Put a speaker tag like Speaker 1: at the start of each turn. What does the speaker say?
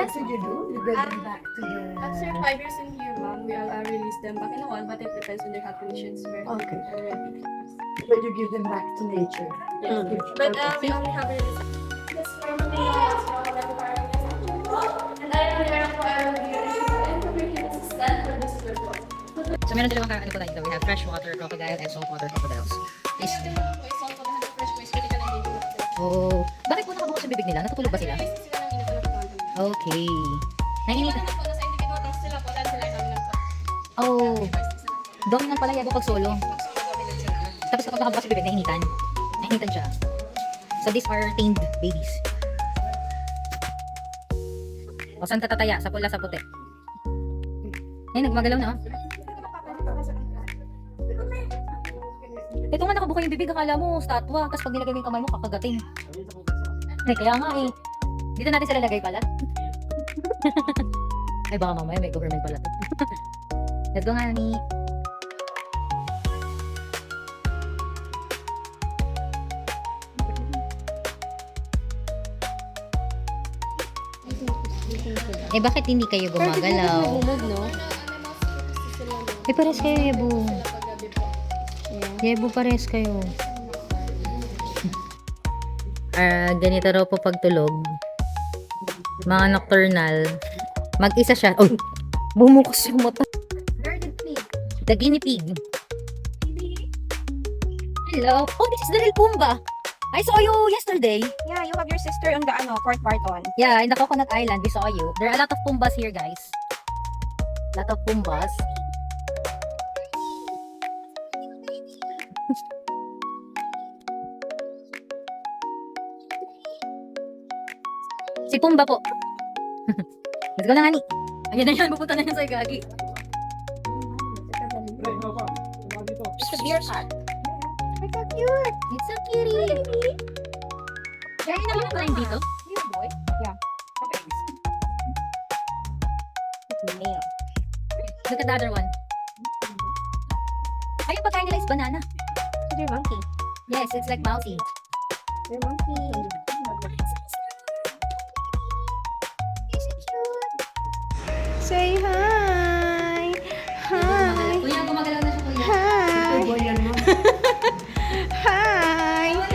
Speaker 1: what should you do? You get them back to the...
Speaker 2: After 5 years in here, ma'am, we'll release them back in the wild, but it depends on their health conditions.
Speaker 1: Okay.
Speaker 2: Already.
Speaker 1: But you give them back to nature.
Speaker 2: Yes. But we only have released this normally and I am here for information assistant for this report.
Speaker 3: So meron dalawang ano po tayo. We have freshwater crocodile and saltwater crocodiles. Is Oh, bakit po nakabukas yung bibig nila? Natutulog ba sila? Okay. Nainit. Oh. Dominant pala yabo pag solo. Tapos kapag nakabukas yung bibig, nainitan. Nainitan siya. So these are tamed babies. O saan ka tataya? Sa pula, sa puti. Ayun, nagmagalaw na. Ito nga nakabuka yung bibig, akala mo statwa. Tapos pag nilagay mo yung kamay mo, kakagating. Kaya nga eh. Dito natin sila lagay pala. Ay baka mamaya may government pala to. Let's go nga, honey. Eh bakit hindi kayo gumagalaw? Eh pares kayo, Yebo. Yebo, pares kayo. Ganito raw po pagtulog. Mga nocturnal. Mag-isa siya. Oh, bumukas yung mata. The guinea pig. Hello. Oh, this is the real Pumbaa. I saw you yesterday.
Speaker 4: Yeah, you have your sister on the Fort Barton.
Speaker 3: Yeah, in the Coconut Island, we saw you. There are a lot of Pumbaas here, guys. Lot of Pumbaas. Si Pumba po. Let's go na, honey. Ayan na yan, pupunta na yan sa Gagi.
Speaker 4: It's a beer cat.
Speaker 3: It's so cute. It's so cutie. Kaya naman pa rin dito.
Speaker 4: Here, boy. Yeah. It's male.
Speaker 3: Look at the other one. Ay, yung pagkain nila is banana.
Speaker 4: So they're monkey.
Speaker 3: Yes, it's like mousy.
Speaker 4: They're monkey.
Speaker 3: It's so cute.
Speaker 4: Say hi.